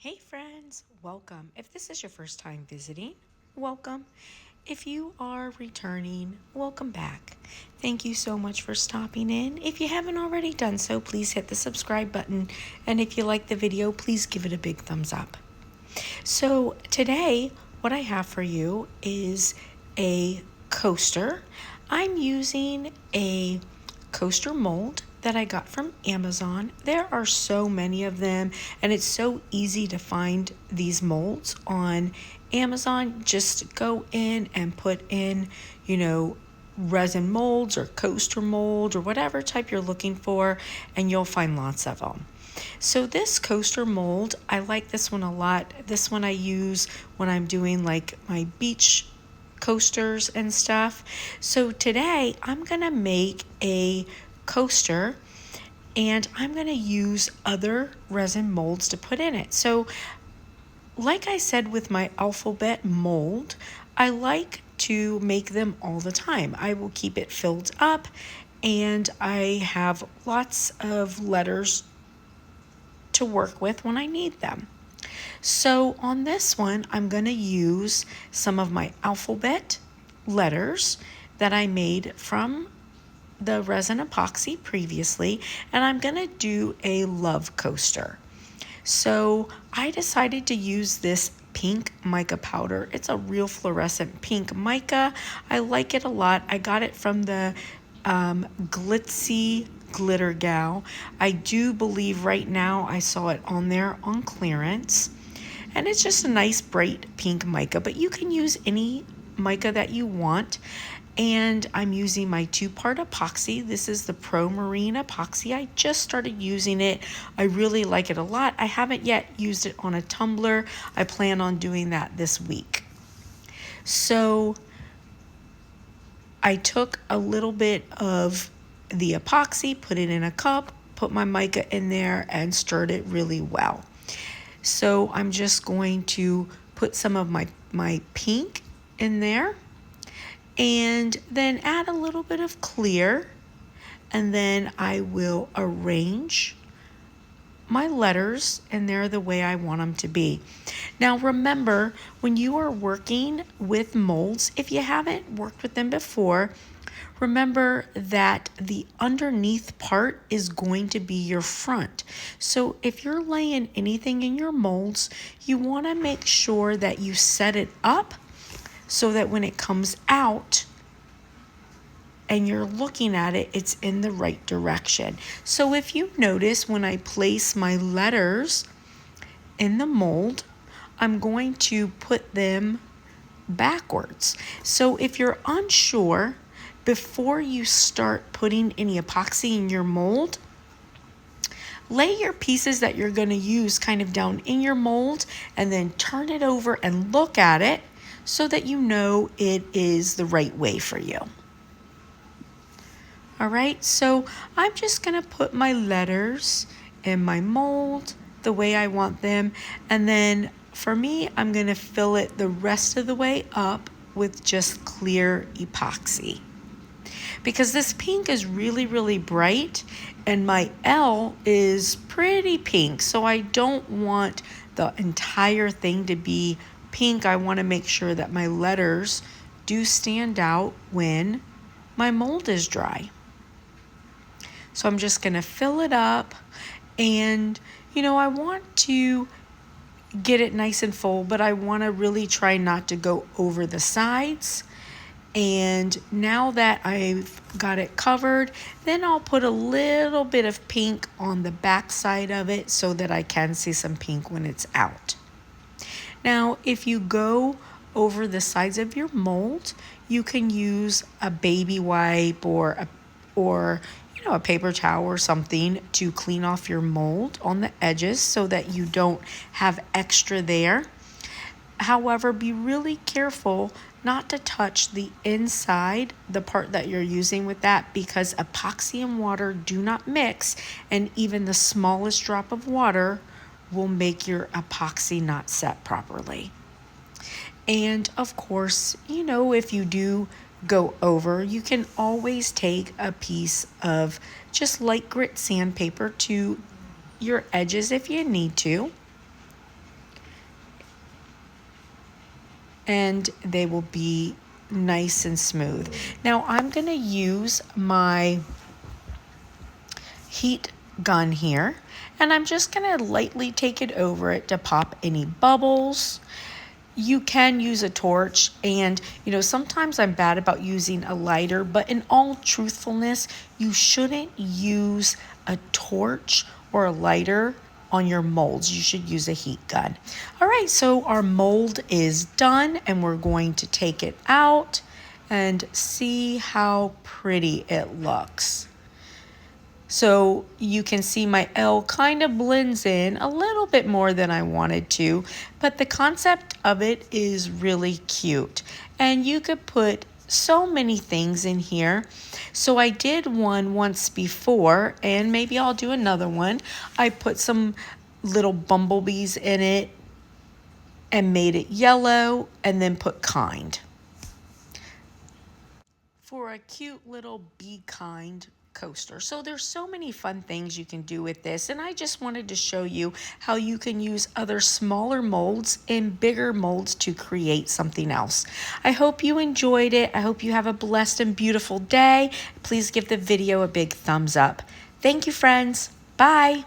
Hey friends, welcome. If this is your first time visiting, welcome. If you are returning, welcome back. Thank you so much for stopping in. If you haven't already done so, please hit the subscribe button. And if you like the video, please give it a big thumbs up. So today, what I have for you is a coaster. I'm using a coaster mold that I got from Amazon. There are so many of them, and it's so easy to find these molds on Amazon. Just go in and put in, resin molds or coaster mold or whatever type you're looking for, and you'll find lots of them. So this coaster mold, I like this one a lot. This one I use when I'm doing like my beach coasters and stuff. So today I'm going to make a coaster and I'm going to use other resin molds to put in it. So like I said with my alphabet mold, I like to make them all the time. I will keep it filled up and I have lots of letters to work with when I need them. So on this one, I'm going to use some of my alphabet letters that I made from the resin epoxy previously, and I'm going to do a love coaster. So I decided to use this pink mica powder. It's a real fluorescent pink mica. I like it a lot. I got it from the Glitzy Glitter Gal. I do believe right now I saw it on there on clearance. And it's just a nice bright pink mica, but you can use any mica that you want. And I'm using my 2-part epoxy. This is the Pro Marine epoxy. I just started using it. I really like it a lot. I haven't yet used it on a tumbler. I plan on doing that this week. So I took a little bit of the epoxy, put it in a cup, put my mica in there, and stirred it really well. So I'm just going to put some of my pink in there and then add a little bit of clear, and then I will arrange my letters in there the way I want them to be. Now remember, when you are working with molds, if you haven't worked with them before, remember that the underneath part is going to be your front. So if you're laying anything in your molds, you want to make sure that you set it up so that when it comes out and you're looking at it, it's in the right direction. So if you notice when I place my letters in the mold, I'm going to put them backwards. So if you're unsure, before you start putting any epoxy in your mold, lay your pieces that you're going to use kind of down in your mold and then turn it over and look at it so that you know it is the right way for you. All right, so I'm just going to put my letters in my mold the way I want them, and then for me, I'm going to fill it the rest of the way up with just clear epoxy. Because this pink is really, really bright, and my L is pretty pink, so I don't want the entire thing to be pink. I want to make sure that my letters do stand out when my mold is dry. So I'm just going to fill it up, and I want to get it nice and full, but I want to really try not to go over the sides. And now that I've got it covered, then I'll put a little bit of pink on the back side of it so that I can see some pink when it's out. Now, if you go over the sides of your mold, you can use a baby wipe or a paper towel or something to clean off your mold on the edges so that you don't have extra there. However, be really careful not to touch the inside, the part that you're using with that, because epoxy and water do not mix, and even the smallest drop of water will make your epoxy not set properly. And of course, if you do go over, you can always take a piece of just light grit sandpaper to your edges if you need to. and they will be nice and smooth. Now I'm going to use my heat gun here, and I'm just going to lightly take it over it to pop any bubbles. You can use a torch, and sometimes I'm bad about using a lighter, but in all truthfulness, you shouldn't use a torch or a lighter on your molds. You should use a heat gun. All right, so our mold is done, and we're going to take it out and see how pretty it looks. So you can see my L kind of blends in a little bit more than I wanted to, but the concept of it is really cute. And you could put so many things in here. So I did one once before, and maybe I'll do another one. I put some little bumblebees in it and made it yellow, and then put kind. For a cute little Be Kind coaster. So there's so many fun things you can do with this, and I just wanted to show you how you can use other smaller molds and bigger molds to create something else. I hope you enjoyed it. I hope you have a blessed and beautiful day. Please give the video a big thumbs up. Thank you, friends. Bye.